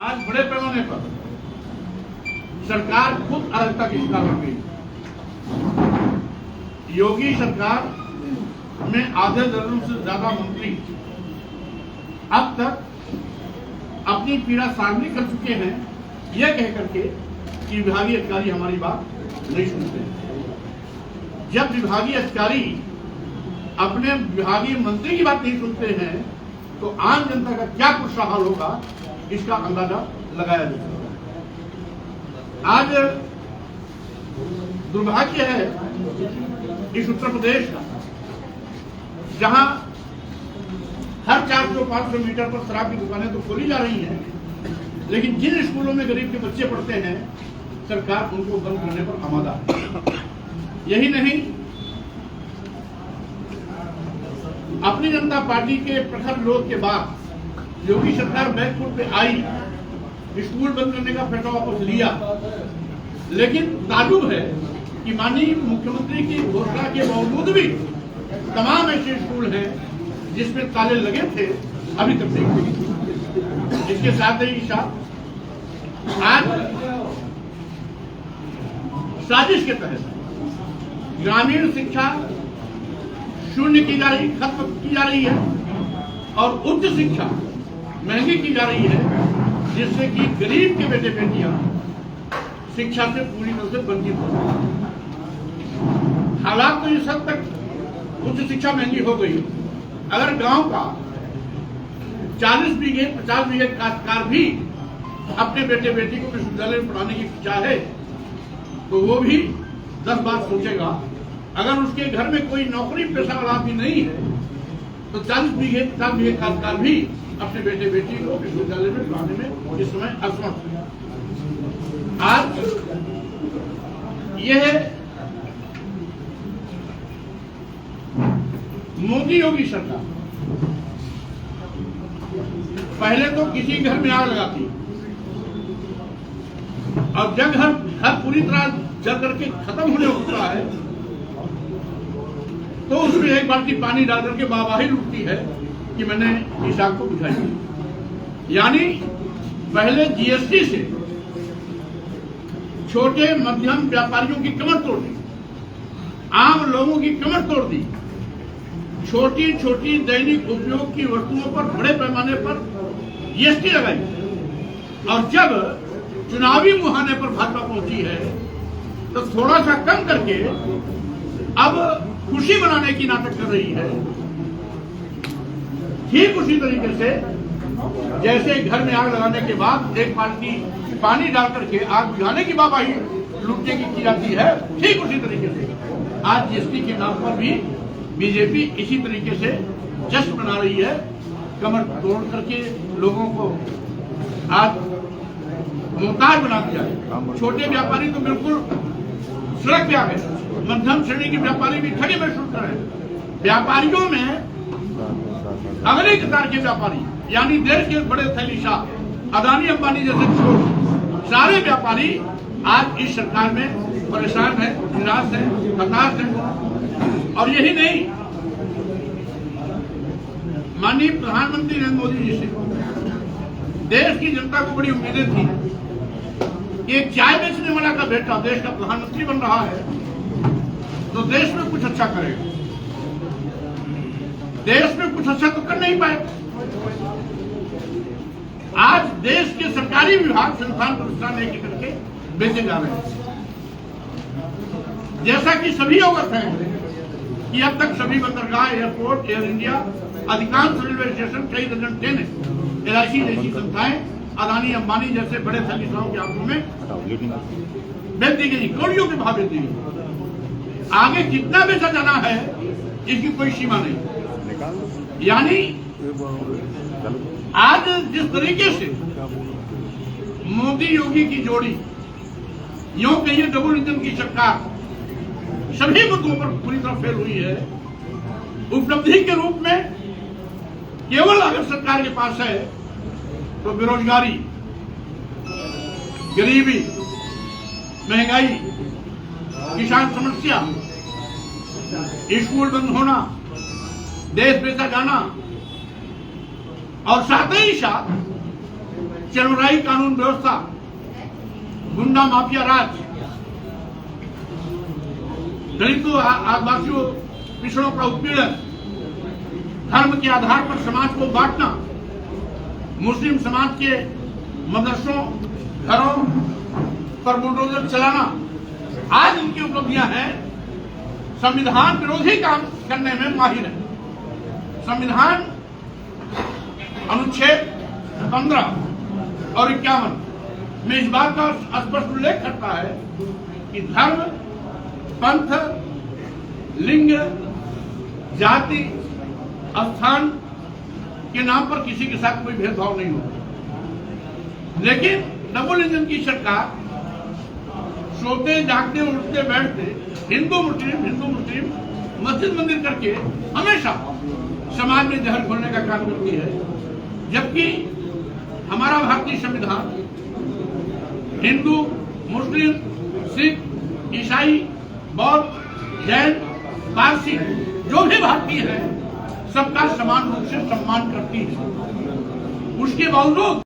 आज बड़े पैमाने पर सरकार खुद अराजकता की शिकार हो गई। योगी सरकार में आधे दर्जन से ज्यादा मंत्री अब तक अपनी पीड़ा सार्वजनिक कर चुके हैं, यह कह करके कि विभागीय अधिकारी हमारी बात नहीं सुनते। जब विभागीय अधिकारी अपने विभागीय मंत्री की बात नहीं सुनते हैं तो आम जनता का क्या कुछ हाल होगा, इसका अंदाजा लगाया जा सकता है। आज दुर्भाग्य है इस उत्तर प्रदेश का, जहां हर 400-500 मीटर पर शराब की दुकानें तो खोली जा रही हैं, लेकिन जिन स्कूलों में गरीब के बच्चे पढ़ते हैं सरकार उनको बंद करने पर आमादा है। यही नहीं, अपनी जनता पार्टी के प्रखर विरोध के बाद योगी सरकार बैकफुट पे आई, स्कूल बंद करने का फैसला वापस लिया, लेकिन ताजुब है कि माननीय मुख्यमंत्री की घोषणा के बावजूद भी तमाम ऐसे स्कूल हैं जिसमें ताले लगे थे, अभी तक नहीं खुले। इसके साथ ही साथ आज साजिश के तहत ग्रामीण शिक्षा शून्य की जा रही, खत्म की जा रही है और उच्च शिक्षा महंगी की जा रही है, जिससे कि गरीब के बेटे बेटियां शिक्षा से पूरी तरह से वंचित हो रहे हैं। हालात तो इस हद तक उच्च शिक्षा महंगी हो गई। अगर गांव का 40 बीघे 50 बीघे काश्तकार भी अपने बेटे बेटी को विश्वविद्यालय में पढ़ाने की चाहे तो वो भी 10 बार सोचेगा। अगर उसके घर में कोई नौकरी पेशा वाला आदमी नहीं है तो 40 बीघे 50 बीघे काश्तकार भी अपने बेटे बेटी को विश्वविद्यालय में पढ़ाने में इस समय असमर्थ है। आज यह मोदी योगी सरकार पहले तो किसी घर में आग लगाती और जब घर पूरी तरह जल करके खत्म होने होता है तो उसमें एक बाल्टी पानी डाल करके वाहवाही लुटती है कि मैंने इस आग को बुझाई। यानी पहले जीएसटी से छोटे मध्यम व्यापारियों की कमर तोड़ दी, आम लोगों की कमर तोड़ दी, छोटी छोटी दैनिक उपयोग की वस्तुओं पर बड़े पैमाने पर जीएसटी लगाई और जब चुनावी मुहाने पर भाजपा पहुंची है तो थोड़ा सा कम करके अब खुशी मनाने की नाटक कर रही है। ठीक उसी तरीके से जैसे घर में आग लगाने के बाद एक बाल्टी पानी डाल करके आग बुझाने की वाहवाही लूटने की जाती है, ठीक उसी तरीके से आज जीएसटी के नाम पर भी बीजेपी इसी तरीके से जश्न मना रही है। कमर तोड़ करके लोगों को आज मोहताज बना दिया है। छोटे व्यापारी तो बिल्कुल सड़क पे आ गए, मध्यम श्रेणी के व्यापारी भी ठगी महसूस कर रहे हैं। व्यापारियों में अगले कतार के व्यापारी यानी देश के बड़े थैलीशाह अदानी अंबानी जैसे सारे व्यापारी आज इस सरकार में परेशान है, निराश है, हताश है। और यही नहीं, माननीय प्रधानमंत्री नरेंद्र मोदी जी से देश की जनता को बड़ी उम्मीदें थी। एक चाय बेचने वाला का बेटा देश का प्रधानमंत्री बन रहा है तो देश में कुछ अच्छा करेगा। देश में कुछ अच्छा तो कर नहीं पाए। आज देश के सरकारी विभाग संस्थान प्रतिष्ठान एक करके बेचे जा रहे हैं। जैसा कि सभी अवगत हैं कि अब तक सभी बंदरगाह, एयरपोर्ट, एयर इंडिया, अधिकांश रेलवे स्टेशन, कई दर्जन ट्रेनें LIC जैसी संस्थाएं अदानी अंबानी जैसे बड़े थैलीशाहों के हाथों में बेच दी गई, करोड़ों के भाव बेच दी गई। आगे कितना बेचा जाना है इसकी कोई सीमा नहीं। यानी आज जिस तरीके से मोदी योगी की जोड़ी, यूं कहिए डबल इंजन की सरकार सभी मुद्दों पर पूरी तरह फेल हुई है। उपलब्धि के रूप में केवल अगर सरकार के पास है तो बेरोजगारी, गरीबी, महंगाई, किसान समस्या, स्कूल बंद होना, देश बेचा जाना और साथ ही साथ चरमराई कानून व्यवस्था, गुंडा माफिया राज, दलितों आदिवासियों पिछड़ों का उत्पीड़न, धर्म के आधार पर समाज को बांटना, मुस्लिम समाज के मदरसों घरों पर बुलडोजर चलाना, आज उनकी उपलब्धियां हैं। संविधान विरोधी काम करने में माहिर है। संविधान अनुच्छेद 15 और 51 में इस बात का स्पष्ट उल्लेख करता है कि धर्म, पंथ, लिंग, जाति, स्थान के नाम पर किसी के साथ कोई भेदभाव नहीं होगा। लेकिन डबल इंजन की सरकार सोते जागते उठते बैठते हिंदू मुस्लिम मस्जिद मंदिर करके हमेशा समाज में जहर घोलने का काम करती है। जबकि हमारा भारतीय संविधान हिंदू, मुस्लिम, सिख, ईसाई, बौद्ध, जैन, पारसी जो भी भारतीय है सबका समान रूप से सम्मान करती है। उसके बावजूद